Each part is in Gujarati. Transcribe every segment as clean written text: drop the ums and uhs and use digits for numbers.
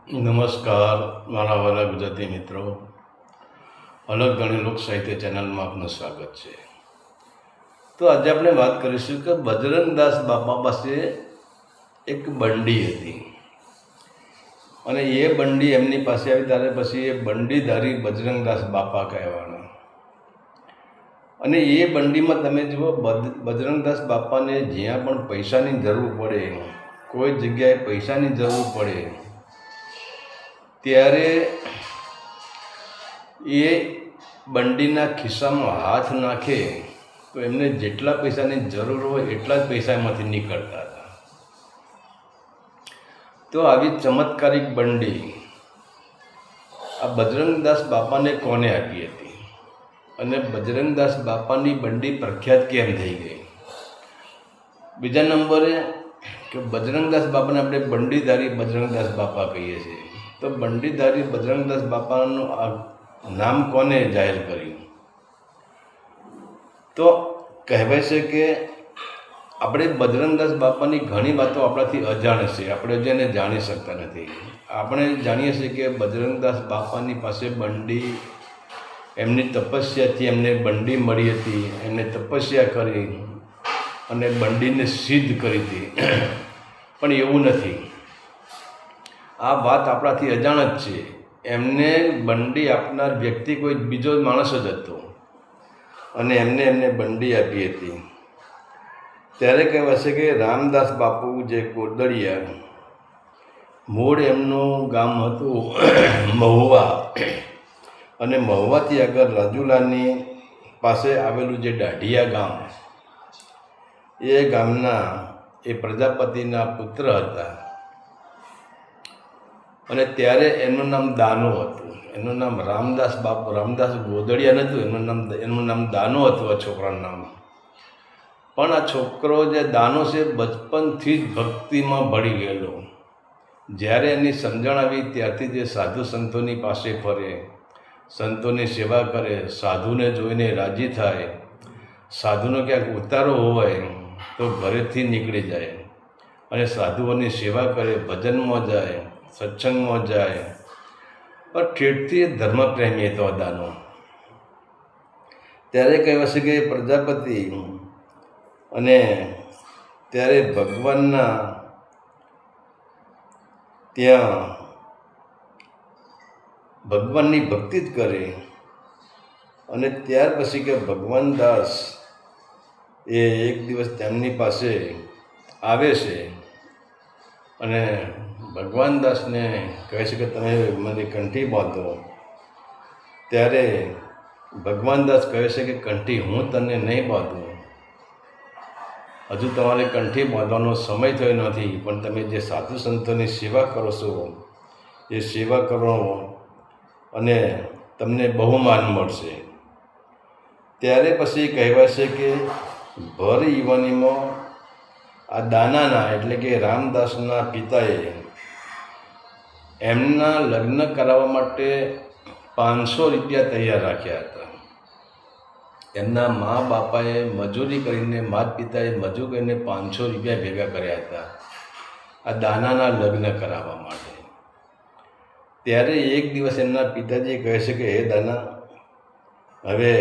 નમસ્કાર મારા વાલા ગુજરાતી મિત્રો, અલગ ગણી લોક સાહિત્ય ચેનલમાં આપનું સ્વાગત છે. તો આજે આપણે વાત કરીશું કે બજરંગદાસ બાપા પાસે એક બંડી હતી અને એ બંડી એમની પાસે આવી ત્યારે પછી એ બંડીધારી બજરંગદાસ બાપા કહેવાના. અને એ બંડીમાં તમે જુઓ, બજરંગદાસ બાપાને જ્યાં પણ પૈસાની જરૂર પડે, કોઈ જગ્યાએ પૈસાની જરૂર પડે ત્યારે એ બંડીના ખિસ્સામાં હાથ નાખે તો એમને જેટલા પૈસાની જરૂર હોય એટલા જ પૈસામાંથી નીકળતા હતા. તો આવી ચમત્કારિક બંડી આ બજરંગદાસ બાપાને કોને આપી હતી અને બજરંગદાસ બાપાની બંડી પ્રખ્યાત કેમ થઈ ગઈ? બીજા નંબરે કે બજરંગદાસ બાપાને આપણે બંડીધારી બજરંગદાસ બાપા કહીએ છીએ. તો બંડીધારી બજરંગદાસ બાપાનું આ નામ કોને જાહેર કર્યું? તો કહેવાય છે કે આપણે બજરંગદાસ બાપાની ઘણી વાતો આપણાથી અજાણ છે, આપણે જેને જાણી શકતા નથી. આપણે જાણીએ છીએ કે બજરંગદાસ બાપાની પાસે બંડી, એમની તપસ્યાથી એમને બંડી મળી હતી, એમને તપસ્યા કરી અને બંડીને સિદ્ધ કરી હતી. પણ એવું નથી, આ વાત આપણાથી અજાણ જ છે. એમને બંડી આપનાર વ્યક્તિ કોઈ બીજો માણસ જ હતો અને એમને બંડી આપી હતી. ત્યારે કહેવાશે કે રામદાસ બાપુ જે ગોદડિયા, મૂળ એમનું ગામ હતું મહુવા, અને મહુવાથી આગળ રાજુલાની પાસે આવેલું જે દાઢિયા ગામ, એ ગામના એ પ્રજાપતિના પુત્ર હતા. અને ત્યારે એનું નામ દાનો હતું. એનું નામ રામદાસ બાપુ, રામદાસ ગોદડિયા નહોતું, એનું નામ દાનો હતું આ છોકરાનું નામ. પણ આ છોકરો જે દાનો છે બચપનથી જ ભક્તિમાં ભળી ગયેલો. જ્યારે એની સમજણ આવી ત્યારથી જે સાધુ સંતોની પાસે ફરે, સંતોની સેવા કરે, સાધુને જોઈને રાજી થાય, સાધુનો ક્યાંક ઉતારો હોય તો ઘરેથી નીકળી જાય અને સાધુઓની સેવા કરે, ભજનમાં જાય, સત્સંગમાં જાય. પણ ઠેઠથી ધર્મપ્રેમી હતો દાનો. ત્યારે કહેવાશે કે પ્રજાપતિ અને ત્યારે ભગવાનના ત્યાં ભગવાનની ભક્તિ જ કરે. અને ત્યાર પછી કે ભગવાન દાસ એ એક દિવસ તેમની પાસે આવે છે અને ભગવાન દાસને કહે છે કે તમે મને કંઠી બાંધો. ત્યારે ભગવાન દાસ કહે છે કે કંઠી હું તને નહીં બાંધું, હજુ તમારે કંઠી બાંધવાનો સમય થયો નથી, પણ તમે જે સાધુ સંતોની સેવા કરો છો એ સેવા કરો અને તમને બહુમાન મળશે. ત્યારે પછી કહેવાય છે કે ભર યુવાનીમાં આ દાનાના એટલે કે રામદાસના પિતાએ એમના લગ્ન કરાવવા માટે 500 રૂપિયા તૈયાર રાખ્યા હતા. એમના મા બાપાએ મજૂરી કરીને, માતા પિતાએ મજૂરી કરીને 500 રૂપિયા ભેગા કર્યા હતા આ દાનાના લગ્ન કરાવવા માટે. ત્યારે એક દિવસ એમના પિતાજી કહે છે કે હે દાના, હવે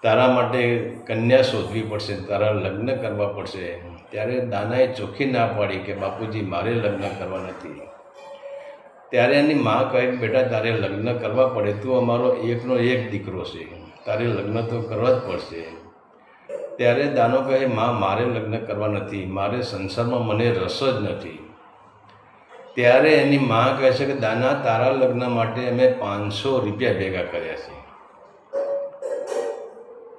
તારા માટે કન્યા શોધવી પડશે, તારા લગ્ન કરવા પડશે. ત્યારે દાનાએ ચોખ્ખી ના પાડી કે બાપુજી મારે લગ્ન કરવા નથી. ત્યારે એની મા કહે કે બેટા તારે લગ્ન કરવા પડે, તું અમારો એકનો એક દીકરો છે, તારે લગ્ન તો કરવા જ પડશે. ત્યારે દાનો કહે માં મારે લગ્ન કરવા નથી, મારે સંસારમાં મને રસ જ નથી. ત્યારે એની મા કહે છે કે દાના તારા લગ્ન માટે અમે 500 રૂપિયા ભેગા કર્યા છે.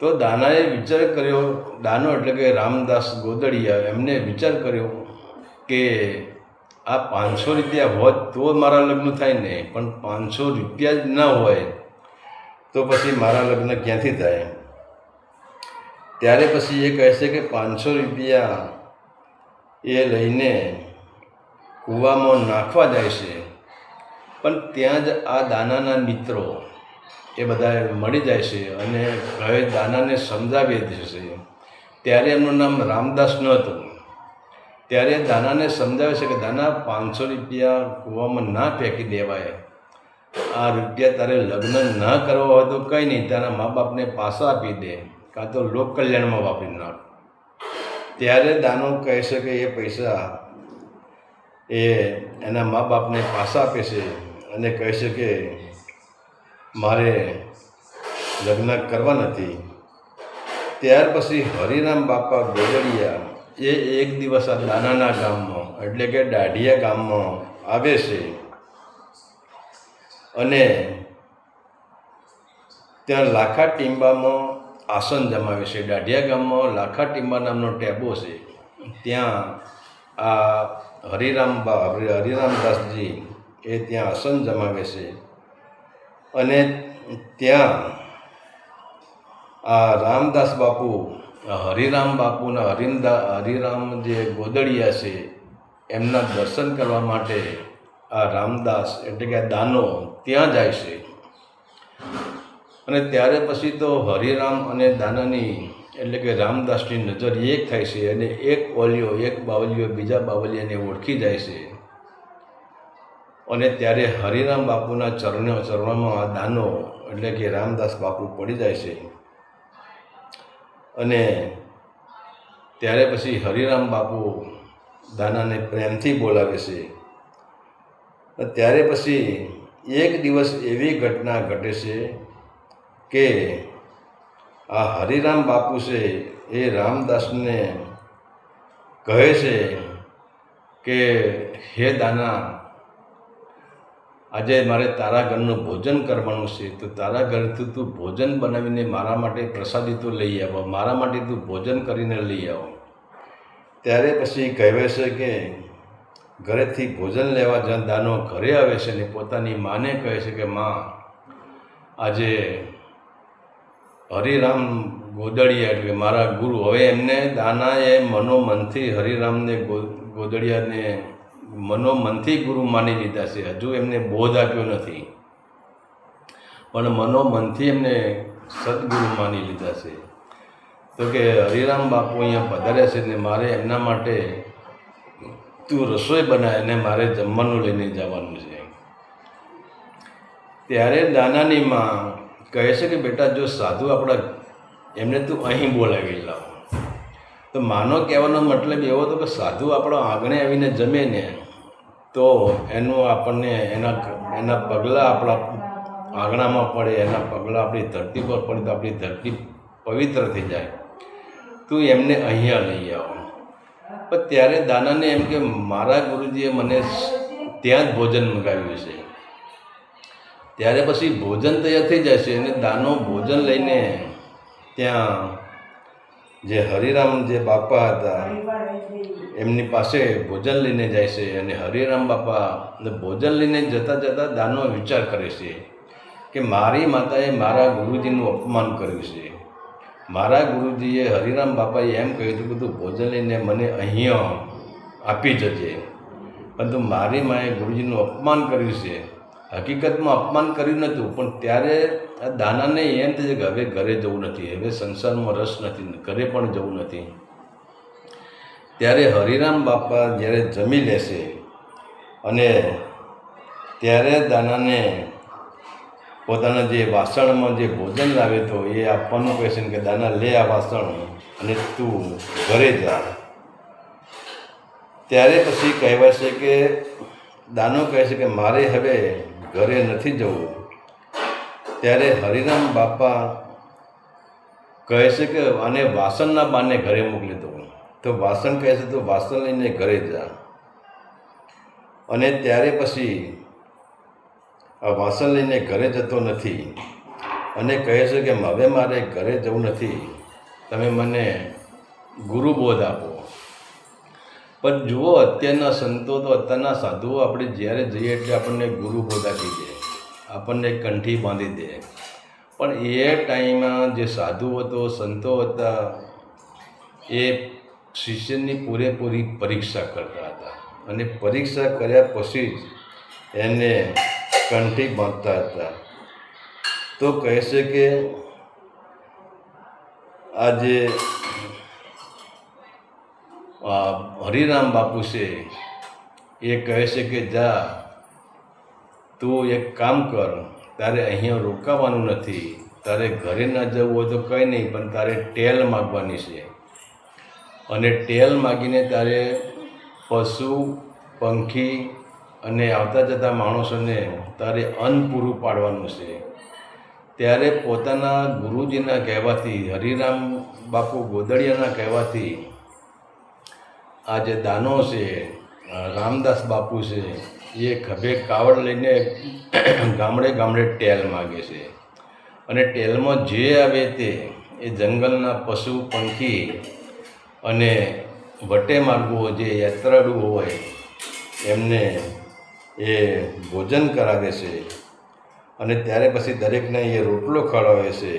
તો દાનાએ વિચાર કર્યો, દાનો એટલે કે રામદાસ ગોદડિયા, એમને વિચાર કર્યો કે આ 500 રૂપિયા હોત તો મારા લગ્ન થાય ને, પણ 500 રૂપિયા જ ના હોય તો પછી મારા લગ્ન ક્યાંથી થાય? ત્યારે પછી એ કહે છે કે 500 રૂપિયા એ લઈને કૂવામાં નાખવા જાય છે. પણ ત્યાં જ આ દાનાના મિત્રો એ બધા મળી જાય છે અને કહે દાનાને સમજાવી દેશે. ત્યારે એમનું નામ રામદાસ ન હતું, ત્યારે દાનાને સમજાવે છે કે દાના 500 રૂપિયા કૂવામાં ના ફેંકી દેવાય, આ રૂપિયા તારે લગ્ન ના કરવા હોય તો કંઈ નહીં, તારા મા બાપને પાછા આપી દે, કાં તો લોક કલ્યાણમાં વાપરી નાખ. ત્યારે દાનો કહે છે કે એ પૈસા એ એના મા બાપને પાછા આપે છે અને કહે છે કે મારે લગ્ન કરવા નથી. ત્યાર પછી હરિરામ બાપા ગોદડિયા એ એક દિવસ આ દાનાના ગામમાં એટલે કે દાઢિયા ગામમાં આવે છે અને ત્યાં લાખા ટીંબામાં આસન જમાવે છે. દાઢિયા ગામમાં લાખા ટીંબા નામનો ટેબો છે. ત્યાં આ હરિરામદાસજી એ ત્યાં આસન જમાવે છે અને ત્યાં આ રામદાસ બાપુ, હરિરામ બાપુના હરિરામ જે ગોદડિયા છે એમના દર્શન કરવા માટે આ રામદાસ એટલે કે દાનો ત્યાં જાય છે. અને ત્યારે પછી તો હરિરામ અને દાનાની એટલે કે રામદાસની નજર એક થાય છે અને એક બાવલિયો બીજા બાવલિયાને ઓળખી જાય છે. અને ત્યારે હરિરામ બાપુના ચરણોમાં આ દાનો એટલે કે રામદાસ બાપુ પડી જાય છે. અને ત્યારે પછી હરિરામ બાપુ દાનાને પ્રેમથી બોલાવે છે. ત્યારે પછી એક દિવસ એવી ઘટના ઘટે છે કે આ હરિરામ બાપુ છે એ રામદાસને કહે છે કે હે દાના, આજે મારે તારા ઘરનું ભોજન કરવાનું છે, તો તારા ઘરથી તું ભોજન બનાવીને મારા માટે પ્રસાદી તો લઈ આવો, મારા માટે તું ભોજન કરીને લઈ આવો. ત્યારે પછી કહેવાય છે કે ઘરેથી ભોજન લેવા જ્યાં દાનો ઘરે આવે છે ને પોતાની માને કહે છે કે માં, આજે હરિરામ ગોદડિયા એટલે મારા ગુરુ, હવે એમને દાનાએ મનોમનથી હરિરામને ગોદડિયાને મનોમનથી ગુરુ માની લીધા છે. હજુ એમને બોધ આપ્યો નથી, પણ મનોમનથી એમને સદગુરુ માની લીધા છે. તો કે હરિરામ બાપુ અહીંયા પધાર્યા છે ને મારે એમના માટે તું રસોઈ બનાય અને મારે જમવાનું લઈને જવાનું છે. ત્યારે દાનાની માં કહે છે કે બેટા, જો સાધુ આપણા એમને તું અહીં બોલાવી લાવ. તો માનો કહેવાનો મતલબ એવો હતો કે સાધુ આપણા આંગણે આવીને જમે ને તો એનું આપણને એના પગલાં આપણા આંગણામાં પડે, એના પગલાં આપણી ધરતી પર પડે તો આપણી ધરતી પવિત્ર થઈ જાય. તું એમને અહીંયા લઈ આવો. પણ ત્યારે દાનાને એમ કે મારા ગુરુજીએ મને ત્યાં જ ભોજન મંગાવ્યું છે. ત્યારે પછી ભોજન તૈયાર થઈ જાય છે અને દાનો ભોજન લઈને ત્યાં જે હરિરામ જે બાપા હતા એમની પાસે ભોજન લઈને જાય છે. અને હરિરામ બાપા ભોજન લઈને જતાં જતાં દાનો વિચાર કરે છે કે મારી માતાએ મારા ગુરુજીનું અપમાન કર્યું છે. મારા ગુરુજીએ હરિરામ બાપાએ એમ કહ્યું હતું કે તું ભોજન લઈને મને અહીંયા આપી જજે, પરંતુ મારી માએ ગુરુજીનું અપમાન કર્યું છે. હકીકતમાં અપમાન કર્યું નહોતું, પણ ત્યારે આ દાનાને એમ થયું કે હવે ઘરે જવું નથી, હવે સંસારમાં રસ નથી, ઘરે પણ જવું નથી. ત્યારે હરિરામ બાપા જ્યારે જમી લેશે અને ત્યારે દાનાને પોતાના જે વાસણમાં જે ભોજન લાવે તો એ આપવાનું કહે છે કે દાના લે આ વાસણ અને તું ઘરે જા. ત્યારે પછી કહેવાય છે કે દાનો કહે છે કે મારે હવે ઘરે નથી જવું. ત્યારે હરિરામ બાપા કહે છે કે આને વાસણના બાને ઘરે મોકલી દઉં. તો વાસણ કહે છે તો વાસણ લઈને ઘરે જા. અને ત્યારે પછી આ વાસણ લઈને ઘરે જતો નથી અને કહે છે કે હવે મારે ઘરે જવું નથી, તમે મને ગુરુબોધ આપો. પણ જુઓ, અત્યારના સંતો તો અત્યારના સાધુઓ આપણે જ્યારે જઈએ એટલે આપણને ગુરુબોધ આપી દે, આપણને કંઠી બાંધી દે. પણ એ ટાઈમમાં જે સાધુ હતો, સંતો હતા, એ શિષ્યની પૂરેપૂરી પરીક્ષા કરતા હતા અને પરીક્ષા કર્યા પછી જ એને કંઠી બાંધતા હતા. તો કહે છે કે હરિરામ બાપુ છે એ કહે છે કે જા તું એક કામ કર, તારે અહીંયા રોકાવાનું નથી, તારે ઘરે ના જવું હોય તો કંઈ નહીં, પણ તારે ટેલ માગવાની છે અને ટેલ માગીને તારે પશુ પંખી અને આવતા જતા માણસોને તારે અન્ન પૂરું પાડવાનું છે. ત્યારે પોતાના ગુરુજીના કહેવાથી, હરિરામ બાપુ ગોદડિયાના કહેવાથી આ જે દાનો છે, રામદાસ બાપુ છે, એ ખભે કાવડ લઈને ગામડે ગામડે ટેલ માગે છે અને ટેલમાં જે આવે તે એ જંગલના પશુ પંખી અને વટે માર્ગો જે યાત્રાળુ હોય એમને એ ભોજન કરાવે છે અને ત્યારે પછી દરેકને એ રોટલો ખવડાવે છે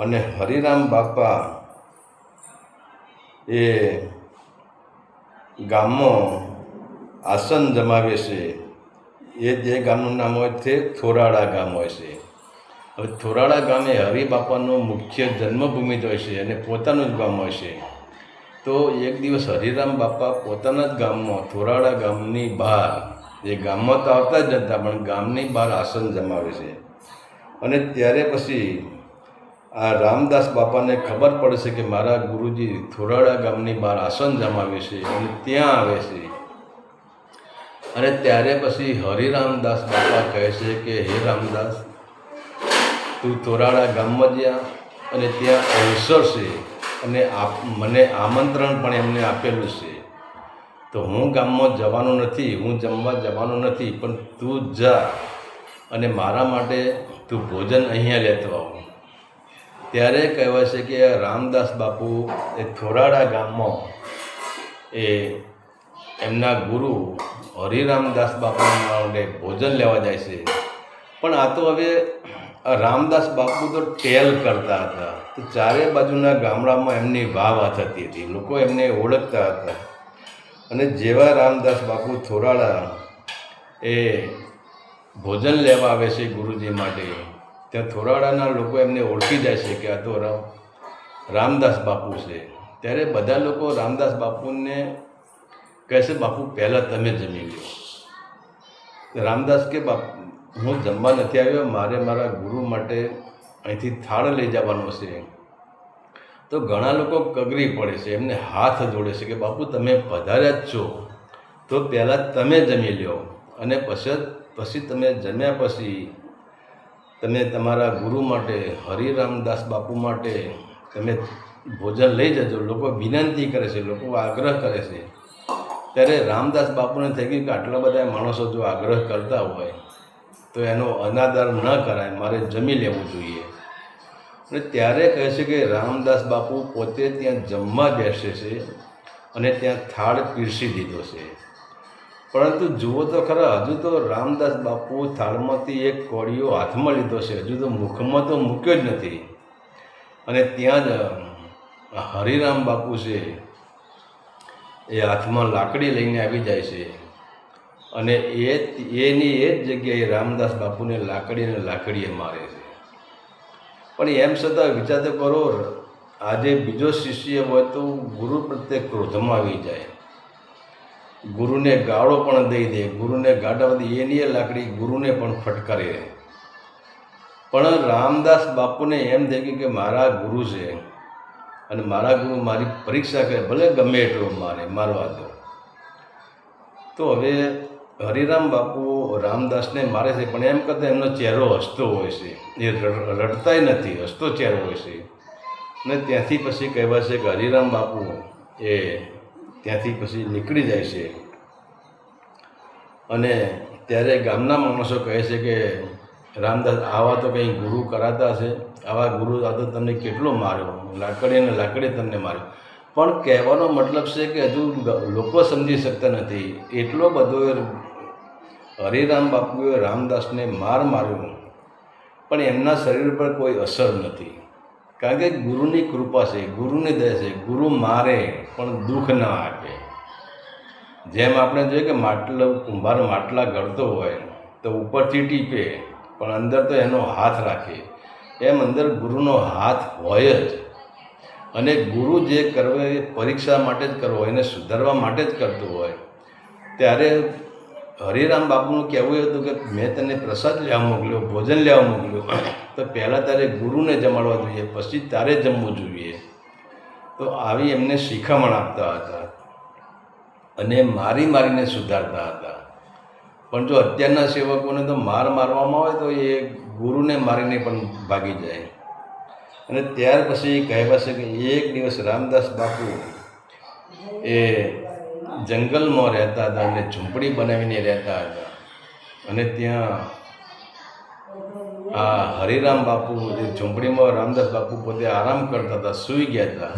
અને હરિરામ બાપા એ ગામમાં આસન જમાવે છે. એ જે ગામનું નામ હોય તે થોરાળા ગામ હોય છે. હવે થોરાળા ગામે હરિબાપાનો મુખ્ય જન્મભૂમિ જ હોય છે અને પોતાનું જ ગામ હોય છે. તો એક દિવસ હરિરામ બાપા પોતાના જ ગામમાં, થોરાળા ગામની બહાર, એ ગામમાં તો આવતા જ નહોતા પણ ગામની બહાર આસન જમાવે છે અને ત્યારે પછી આ રામદાસ બાપાને ખબર પડે છે કે મારા ગુરુજી થોરાળા ગામની બહાર આસન જમાવે છે અને ત્યાં આવે છે. અને ત્યારે પછી હરિરામદાસ બાપા કહે છે કે હે રામદાસ, તું થોરાળા ગામમાં જ્યાં અને ત્યાં અવસર છે અને મને આમંત્રણ પણ એમને આપેલું છે, તો હું ગામમાં જવાનું નથી, હું જમવા જવાનું નથી, પણ તું જા અને મારા માટે તું ભોજન અહીંયા લેતો આવ. ત્યારે કહેવાય છે કે રામદાસ બાપુ એ થોરાળા ગામમાં એ એમના ગુરુ હરિરામદાસ બાપા માટે ભોજન લેવા જાય છે. પણ આ તો હવે રામદાસ બાપુ તો ટેલ કરતા હતા, તો ચારે બાજુના ગામડામાં એમની વાહ થતી હતી, લોકો એમને ઓળખતા હતા અને જેવા રામદાસ બાપુ થોરાળા એ ભોજન લેવા આવે છે ગુરુજી માટે, ત્યાં થોરાળાના લોકો એમને ઓળખી જાય છે કે આ તો રામદાસ બાપુ છે. ત્યારે બધા લોકો રામદાસ બાપુને કહે છે બાપુ પહેલાં તમે જમી લો. રામદાસ કે બાપુ હું જમવા નથી આવ્યો, મારે મારા ગુરુ માટે અહીંથી થાળ લઈ જવાનો છે. તો ઘણા લોકો કગરી પડે છે, એમને હાથ જોડે છે કે બાપુ તમે પધાર્યા જ છો તો પહેલાં તમે જમી લો અને પછી તમે જમ્યા પછી તમે તમારા ગુરુ માટે, હરિરામદાસ બાપુ માટે તમે ભોજન લઈ જજો. લોકો વિનંતી કરે છે, લોકો આગ્રહ કરે છે. ત્યારે રામદાસ બાપુને થઈ ગયું કે આટલા બધા માણસો જો આગ્રહ કરતા હોય તો એનો અનાદર ન કરાય, મારે જમી લેવું જોઈએ. અને ત્યારે કહે છે કે રામદાસ બાપુ પોતે ત્યાં જમવા બેસે છે અને ત્યાં થાળ પીરસી દીધો છે. પરંતુ જુઓ તો ખરા, હજુ તો રામદાસ બાપુ થાળમાંથી એક કોળિયો હાથમાં લીધો છે, હજુ તો મુખમાં તો મૂક્યો જ નથી. અને ત્યાં જ હરિરામ બાપુ છે એ હાથમાં લાકડી લઈને આવી જાય છે અને એની એ જ જગ્યાએ રામદાસ બાપુને લાકડીએ મારે છે. પણ એમ છતાં વિચાર તો કરો, આજે બીજો શિષ્ય હોય તો ગુરુ પ્રત્યે ક્રોધમાં આવી જાય, ગુરુને ગાળો પણ દઈ દે, ગુરુને ગાળાવાથી એની એ લાકડી ગુરુને પણ ફટકારી રહે. પણ રામદાસ બાપુને એમ થઈ ગયું કે મારા ગુરુ છે અને મારા ગુરુ મારી પરીક્ષા કરે, ભલે ગમે એટલો મારવા દો. તો હવે હરિરામ બાપુ રામદાસને મારે છે, પણ એમ કરતાં એમનો ચહેરો હસતો હોય છે, એ રડતાય નથી, હસતો ચહેરો હોય છે. અને ત્યાંથી પછી કહેવાય છે કે હરિરામ બાપુ એ ત્યાંથી પછી નીકળી જાય છે. અને ત્યારે ગામના માણસો કહે છે કે રામદાસ આવા તો કંઈ ગુરુ કરાતા હશે, આવા ગુરુ આ તો તમને કેટલો માર્યો, લાકડી તમને માર્યો. પણ કહેવાનો મતલબ છે કે હજુ લોકો સમજી શકતા નથી, એટલો બધો હરિરામ બાપુએ રામદાસને માર્યો પણ એમના શરીર પર કોઈ અસર નથી. કારણ કે ગુરુની કૃપા છે, ગુરુની દયા છે. ગુરુ મારે પણ દુઃખ ના આપે. જેમ આપણે જોઈએ કે કુંભાર માટલા ઘડતો હોય તો ઉપરથી ટીપે પણ અંદર તો એનો હાથ રાખે, એમ અંદર ગુરુનો હાથ હોય જ. અને ગુરુ જે કરવો એ પરીક્ષા માટે જ કરવો હોય, એને સુધારવા માટે જ કરતું હોય. ત્યારે હરિરામ બાપુનું કહેવું હતું કે મેં તને પ્રસાદ લેવા મોકલ્યો, ભોજન લેવા મોકલ્યો, તો પહેલાં તારે ગુરુને જમાડવા જોઈએ, પછી તારે જમવું જોઈએ. તો આવી એમને શિખામણ આપતા હતા અને મારીને સુધારતા હતા. પણ જો અત્યારના સેવકોને તો મારવામાં આવે તો એ ગુરુને મારીને પણ ભાગી જાય. અને ત્યાર પછી કહેવાશે કે એક દિવસ રામદાસ બાપુ એ જંગલમાં રહેતા હતા અને ઝૂંપડી બનાવીને રહેતા હતા. અને ત્યાં આ હરિરામ બાપુ એ ઝૂંપડીમાં રામદાસ બાપુ પોતે આરામ કરતા હતા, સૂઈ ગયા હતા.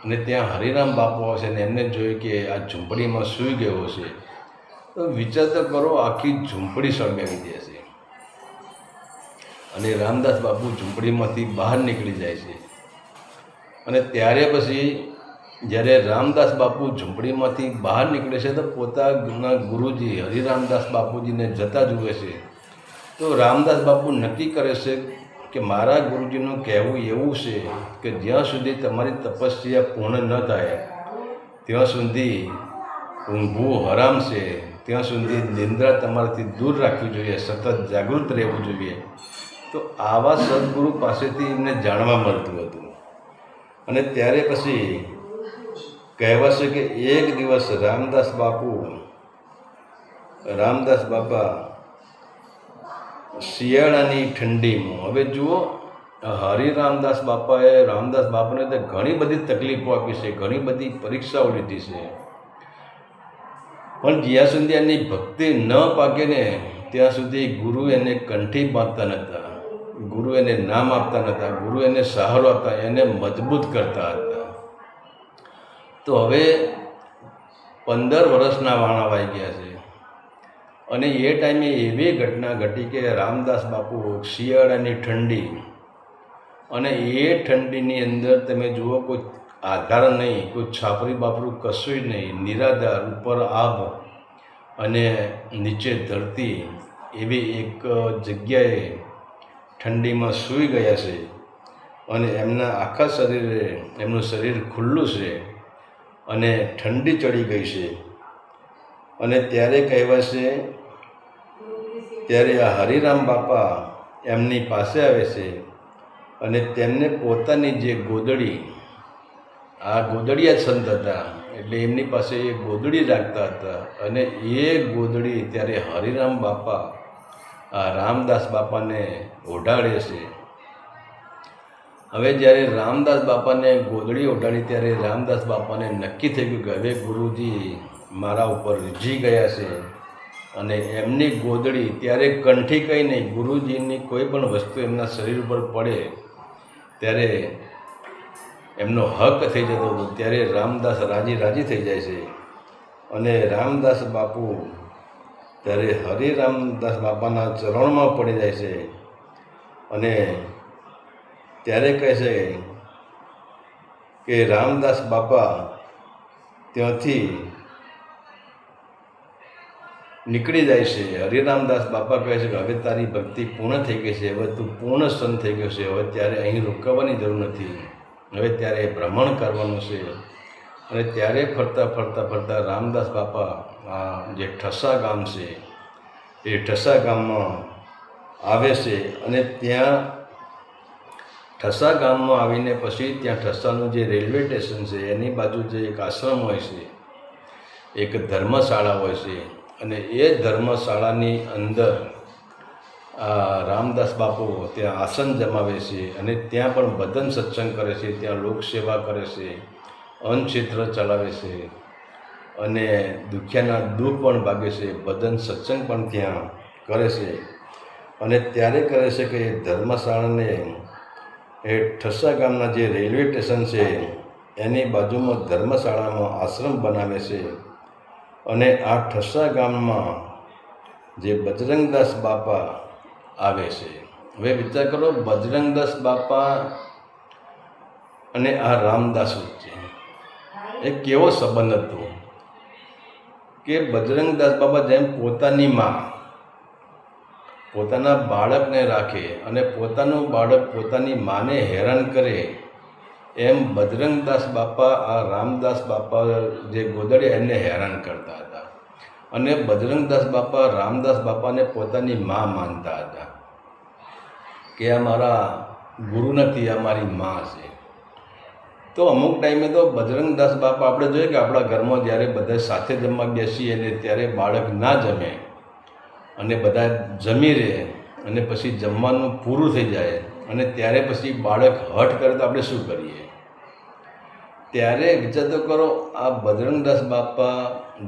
અને ત્યાં હરિરામ બાપુ આવશે ને એમને જોયું કે આ ઝૂંપડીમાં સૂઈ ગયો છે. તો વિચાર તો કરો, આખી ઝૂંપડી સળગાવી દે છે. અને રામદાસ બાપુ ઝૂંપડીમાંથી બહાર નીકળી જાય છે. અને ત્યારે પછી જ્યારે રામદાસ બાપુ ઝૂંપડીમાંથી બહાર નીકળે છે તો પોતાના ગુરુજી હરિરામદાસ બાપુજીને જતા જુએ છે. તો રામદાસ બાપુ નક્કી કરે છે કે મારા ગુરુજીનું કહેવું એવું છે કે જ્યાં સુધી તમારી તપસ્યા પૂર્ણ ન થાય ત્યાં સુધી ઊંઘવું હરામ છે, ત્યાં સુધી નિંદ્રા તમારાથી દૂર રાખવી જોઈએ, સતત જાગૃત રહેવું જોઈએ. તો આવા સદગુરુ પાસેથી એમને જાણવા મળતું હતું. અને ત્યારે પછી કહેવાશે કે એક દિવસ રામદાસ બાપા શિયાળાની ઠંડીમાં, હવે જુઓ હરિરામદાસ બાપાએ રામદાસ બાપાને તો ઘણી બધી તકલીફો આપી છે, ઘણી બધી પરીક્ષાઓ લીધી છે, પણ જ્યાં સુધી એની ભક્તિ ન પાકે ને ત્યાં સુધી ગુરુ એને કંઠી બાંધતા નહોતા, ગુરુ એને નામ આપતા નહોતા, ગુરુ એને સહારો આપતા, એને મજબૂત કરતા હતા. તો હવે 15 વર્ષના વાણા વાઈ ગયા છે. અને એ ટાઈમે એવી ઘટના ઘટી કે રામદાસ બાપુ શિયાળાની ઠંડી, અને એ ઠંડીની અંદર તમે જુઓ કોઈ આધાર નહીં, કોઈ છાપરી બાપરું કશું નહીં, નિરાધાર, ઉપર આબ અને નીચે ધરતી, એવી એક જગ્યાએ ઠંડીમાં સૂઈ ગયા છે. અને એમના આખા શરીરે, એમનું શરીર ખુલ્લું છે અને ઠંડી ચડી ગઈ છે. અને ત્યારે કહેવાશે, ત્યારે આ હરિરામ બાપા એમની પાસે આવે છે અને તેમને પોતાની જે ગોદડી, આ ગોદડિયા સંત હતા એટલે એમની પાસે એ ગોદડી રાખતા હતા. અને એ ગોદડી ત્યારે હરિરામ બાપા આ રામદાસ બાપાને ઓઢાડે છે. હવે જ્યારે રામદાસ બાપાને ગોદડી ઓઢાડી ત્યારે રામદાસ બાપાને નક્કી થઈ ગયું કે હવે ગુરુજી મારા ઉપર રીઝી ગયા છે. અને એમની ગોદડી ત્યારે કંઠી કંઈ નહીં, ગુરુજીની કોઈ પણ વસ્તુ એમના શરીર ઉપર પડે ત્યારે એમનો હક થઈ જતો હતો. ત્યારે રામદાસ રાજી થઈ જાય છે. અને રામદાસ બાપુ ત્યારે હરિરામદાસ બાપાના ચરણમાં પડી જાય છે. અને ત્યારે કહે છે કે રામદાસ બાપા ત્યાંથી નીકળી જાય છે. હરિરામદાસ બાપા કહે છે કે હવે તારી ભક્તિ પૂર્ણ થઈ ગઈ છે, હવે તું પૂર્ણ સંત થઈ ગયો છે, હવે ત્યારે અહીં રોકાવાની જરૂર નથી, હવે ત્યારે ભ્રમણ કરવાનું છે. અને ત્યારે ફરતા રામદાસ બાપા જે ઠસા ગામ છે એ ઠસા ગામમાં આવે છે. અને ત્યાં ઠસા ગામમાં આવીને પછી ત્યાં ઠસાનું જે રેલવે સ્ટેશન છે એની બાજુ જે એક આશ્રમ હોય છે, એક ધર્મશાળા હોય છે. અને એ ધર્મશાળાની અંદર રામદાસ બાપુ ત્યાં આસન જમાવે છે અને ત્યાં પણ ભજન સત્સંગ કરે છે, ત્યાં લોકસેવા કરે છે, અન્નક્ષેત્ર ચલાવે છે અને દુખિયાના દુઃખ પણ ભાગે છે, ભજન સત્સંગ પણ ત્યાં કરે છે. અને ત્યારે કરે છે કે ધર્મશાળાને એ ઠસા ગામના જે રેલવે સ્ટેશન છે એની બાજુમાં ધર્મશાળામાં આશ્રમ બનાવે છે. અને આ ઠસા ગામમાં જે બજરંગદાસ બાપા આવે છે. હવે વિચાર કરો, બજરંગદાસ બાપા અને આ રામદાસ વચ્ચે એ કેવો સંબંધ હતો કે બજરંગદાસ બાપા જેમ પોતાની માં પોતાના બાળકને રાખે અને પોતાનું બાળક પોતાની માને હેરાન કરે એમ બજરંગદાસ બાપા આ રામદાસ બાપા જે ગોદડિયા એમને હેરાન કરતા હતા. અને બજરંગદાસ બાપા રામદાસ બાપાને પોતાની મા માનતા હતા કે આ મારા ગુરુ નથી, આ મારી મા છે. તો અમુક ટાઈમે તો બજરંગદાસ બાપા આપણે જોઈએ કે આપણા ઘરમાં જ્યારે બધા સાથે જમવા બેસીએ ને ત્યારે બાળક ના જમે અને બધા જમી રહે અને પછી જમવાનું પૂરું થઈ જાય અને ત્યારે પછી બાળક હઠ કરે તો આપણે શું કરીએ? ત્યારે વિચાર તો કરો, આ બજરંગદાસ બાપા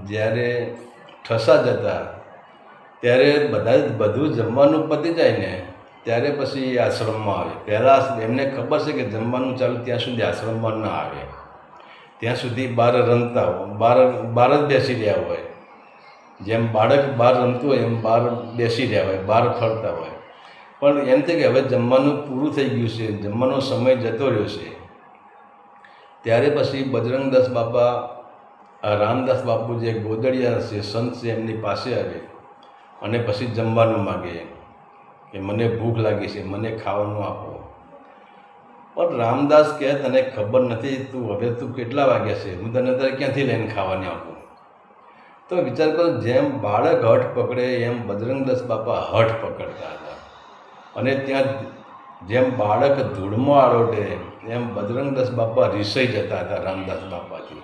જ્યારે ઠસા જતા ત્યારે બધું જમવાનું પતી જાય ને ત્યારે પછી આશ્રમમાં આવે. પહેલાં એમને ખબર છે કે જમવાનું ચાલુ ત્યાં સુધી આશ્રમમાં ના આવે, ત્યાં સુધી બહાર રમતા હોય, બહાર જ બેસી રહ્યા હોય. જેમ બાળક બહાર રમતું હોય એમ બહાર બેસી રહ્યા હોય, બહાર ફરતા હોય. પણ એમ થાય કે હવે જમવાનું પૂરું થઈ ગયું છે, જમવાનો સમય જતો રહ્યો છે. ત્યારે પછી બજરંગદાસ બાપા આ રામદાસ બાપુ જે ગોદડિયા છે, સંત છે, એમની પાસે આવે અને પછી જમવાનું માગે કે મને ભૂખ લાગી છે, મને ખાવાનું આપો. પણ રામદાસ કહે તને ખબર નથી, તું કેટલા વાગ્યા છે, હું તને અત્યારે ક્યાંથી લઈને ખાવાને આપું? તો વિચાર કરો, જેમ બાળક હઠ પકડે એમ બજરંગદાસ બાપા હઠ પકડતા હતા. અને ત્યાં જેમ બાળક ધૂળમાં આરોટે એમ બજરંગદાસ બાપા રિસાઈ જતા હતા રામદાસ બાપાથી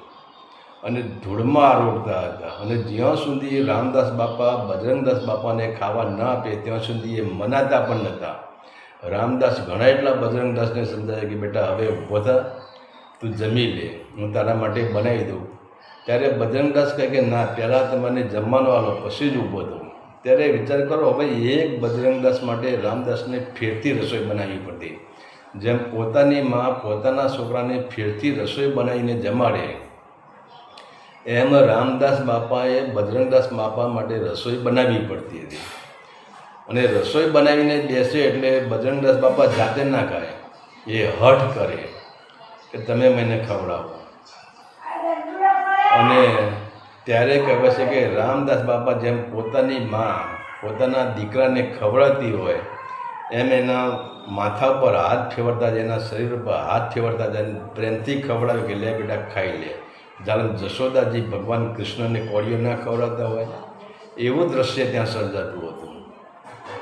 અને ધૂળમાં આરોટતા હતા. અને જ્યાં સુધી રામદાસ બાપા બજરંગદાસ બાપાને ખાવા ન આપે ત્યાં સુધી એ મનાતા પણ નહોતા. રામદાસ ઘણા એટલા બજરંગદાસને સમજાય કે બેટા હવે ઊભો થા, તું જમી લે, હું તારા માટે બનાવી દઉં. ત્યારે બજરંગદાસ કહે કે ના, પહેલાં તમને જમવાનો આલો પછી જ ઊભો થઉં. ત્યારે વિચાર કરો, હવે એક બજરંગદાસ માટે રામદાસને ફેરથી રસોઈ બનાવવી પડતી. જેમ પોતાની મા પોતાના છોકરાને ફેરથી રસોઈ બનાવીને જમાડે એમ રામદાસ બાપાએ બજરંગદાસ બાપા માટે રસોઈ બનાવવી પડતી હતી. અને રસોઈ બનાવીને બેસે એટલે બજરંગદાસ બાપા જાતે ના ખાય, એ હઠ કરે કે તમે મને ખવડાવો. અને ત્યારે કહેવાય છે કે રામદાસ બાપા જેમ પોતાની મા પોતાના દીકરાને ખવડાવતી હોય એમ એના માથા પર હાથ ફેરવતા જાય, એના શરીર પર હાથ ફેરવતા જાય, પ્રેમથી ખવડાવે કે લે બેટા ખાઈ લે. જાણે જશોદાજી ભગવાન કૃષ્ણને કોળીઓ ના ખવડાવતા હોય એવું દ્રશ્ય ત્યાં સર્જાતું હતું.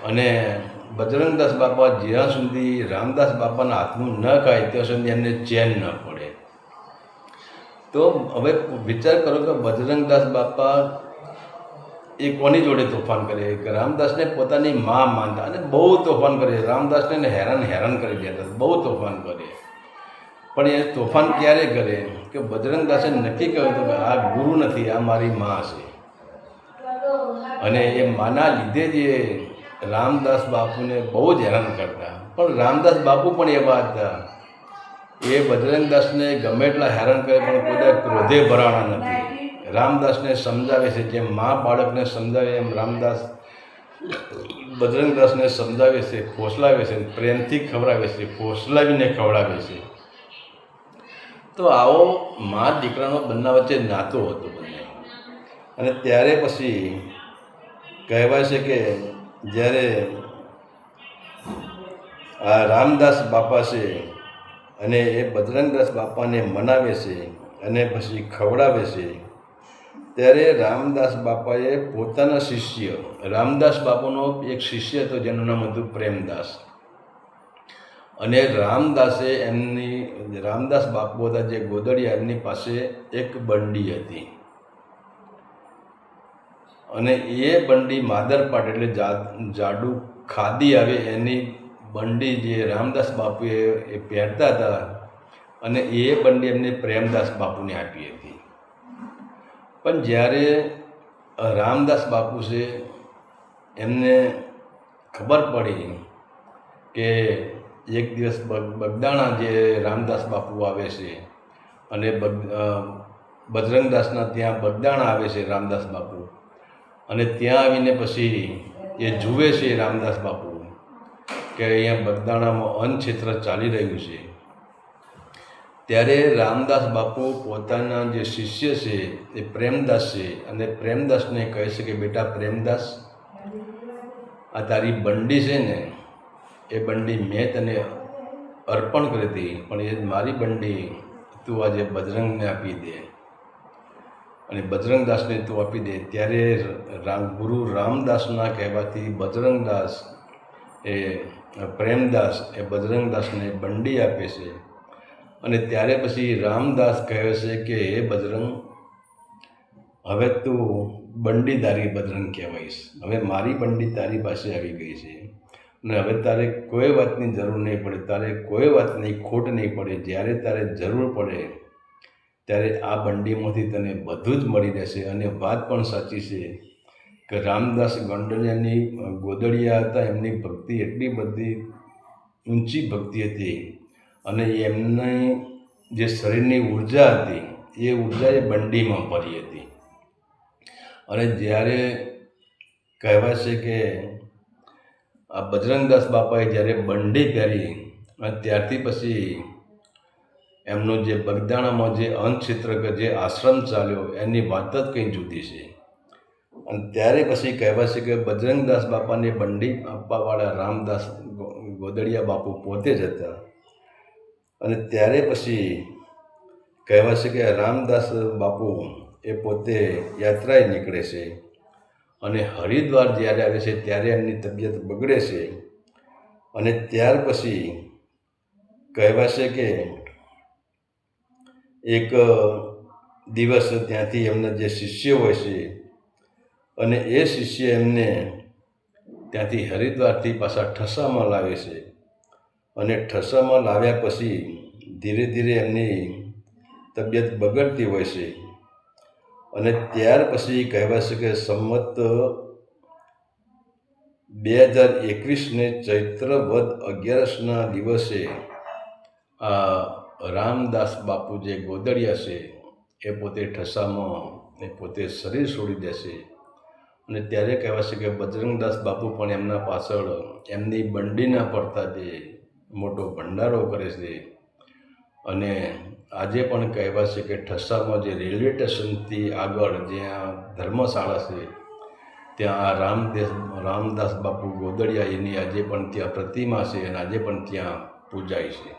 અને બજરંગદાસ બાપા જ્યાં સુધી રામદાસ બાપાના હાથનું ન ખાય ત્યાં સુધી એમને ચેન ન પડે. તો હવે વિચાર કરો કે બજરંગદાસ બાપા એ કોની જોડે તોફાન કરે કે રામદાસને પોતાની મા માનતા અને બહુ તોફાન કરે, રામદાસને હેરાન કરી દેતા, બહુ તોફાન કરે. પણ એ તોફાન ક્યારે કરે કે બજરંગદાસે નક્કી કર્યું હતું કે આ ગુરુ નથી, આ મારી મા છે. અને એ માના લીધે જ એ રામદાસ બાપુને બહુ જ હેરાન કરતા. પણ રામદાસ બાપુ પણ એવા હતા, એ બજરંગદાસને ગમે એટલા હેરાન કરે પણ કોઈ ક્રોધે ભરાણા નથી. રામદાસને સમજાવે છે, જેમ મા બાળકને સમજાવે એમ રામદાસ બજરંગદાસને સમજાવે છે, ફોસલાવે છે, પ્રેમથી ખવડાવે છે, ફોસલાવીને ખવડાવે છે. તો આવો મા દીકરાનો બંને વચ્ચે નાતો હતો બંને. અને ત્યારે પછી કહેવાય છે કે જ્યારે આ રામદાસ બાપા છે અને એ બજરંગદાસ બાપાને મનાવે છે અને પછી ખવડાવે છે, ત્યારે રામદાસ બાપાએ પોતાના શિષ્ય, રામદાસ બાપાનો એક શિષ્ય હતો જેનું નામ હતું પ્રેમદાસ. અને રામદાસે રામદાસ બાપુ હતા જે ગોદડિયા, એમની પાસે એક બંડી હતી. અને એ બંડી માદરપાટ એટલે જાડું ખાદી આવે એની બંડી જે રામદાસ બાપુએ એ પહેરતા હતા અને એ બંડી એમને પ્રેમદાસ બાપુને આપી હતી. પણ જ્યારે રામદાસ બાપુ છે એમને ખબર પડી કે એક દિવસ બગદાણા જે રામદાસ બાપુ આવે છે અને બજરંગદાસના ત્યાં બગદાણા આવે છે રામદાસ બાપુ, અને ત્યાં આવીને પછી એ જુએ છે રામદાસ બાપુ કે અહીંયા બગદાણામાં અન્નક્ષેત્ર ચાલી રહ્યું છે. ત્યારે રામદાસ બાપુ પોતાના જે શિષ્ય છે એ પ્રેમદાસ છે અને પ્રેમદાસને કહે છે કે બેટા પ્રેમદાસ, આ તારી બંડી છે ને, એ બંડી મેં તને અર્પણ કરી હતી, પણ એ મારી બંડી તું આજે બજરંગને આપી દે અને બજરંગદાસને તું આપી દે. ત્યારે ગુરુ રામદાસના કહેવાથી બજરંગદાસ એ પ્રેમદાસ એ બજરંગદાસને બંડી આપે છે. અને ત્યારે પછી રામદાસ કહે છે કે હે બજરંગ, હવે તું બંડીધારી બજરંગ કહેવાઈશ. હવે મારી બંડી તારી પાસે આવી ગઈ છે અને હવે તારે કોઈ વાતની જરૂર નહીં પડે, તારે કોઈ વાતની ખોટ નહીં પડે. જ્યારે તારે જરૂર પડે ત્યારે આ બંડીમાંથી તને બધું જ મળી રહેશે. અને વાત પણ સાચી છે કે રામદાસ ગોંડલિયાની ગોદડિયા હતા, એમની ભક્તિ એટલી બધી ઊંચી ભક્તિ હતી અને એમની જે શરીરની ઉર્જા હતી એ ઉર્જા એ બંડીમાં ભરી હતી. અને જ્યારે કહેવાય છે કે આ બજરંગદાસ બાપાએ જ્યારે બંડી પહેરી અને ત્યારથી પછી એમનું જે બગદાણામાં જે અન્નક્ષેત્ર કે જે આશ્રમ ચાલ્યો એની વાત જ કંઈ જુદી છે. અને ત્યારે પછી કહેવાય છે કે બજરંગદાસ બાપાને બંડી આપવાવાળા રામદાસ ગોદડિયા બાપુ પોતે જ હતા. અને ત્યારે પછી કહેવાય છે કે રામદાસ બાપુ એ પોતે યાત્રાએ નીકળે છે અને હરિદ્વાર જ્યારે આવે છે ત્યારે એમની તબિયત બગડે છે. અને ત્યાર પછી કહેવાય છે કે એક દિવસ ત્યાંથી એમના જે શિષ્ય હોય છે અને એ શિષ્ય એમને ત્યાંથી હરિદ્વારથી પાછા ઠસામાં લાવે છે. અને ઠસામાં લાવ્યા પછી ધીરે ધીરે એમની તબિયત બગડતી હોય છે. અને ત્યાર પછી કહેવાય છે કે સંમત 2021ને ચૈત્ર વદ 11ના દિવસે આ રામદાસ બાપુ જે ગોદડિયા છે એ પોતે ઠસામાં એ પોતે શરીર છોડી દેશે. અને ત્યારે કહેવાય છે કે બજરંગદાસ બાપુ પણ એમના પાછળ એમની બંડીના પડતા જે મોટો ભંડારો કરે છે. અને આજે પણ કહેવાય છે કે ઠસામાં જે રેલવે સ્ટેશનથી આગળ જ્યાં ધર્મશાળા છે ત્યાં આ રામદાસ બાપુ ગોદડિયા એની આજે પણ ત્યાં પ્રતિમા છે અને આજે પણ ત્યાં પૂજાય છે.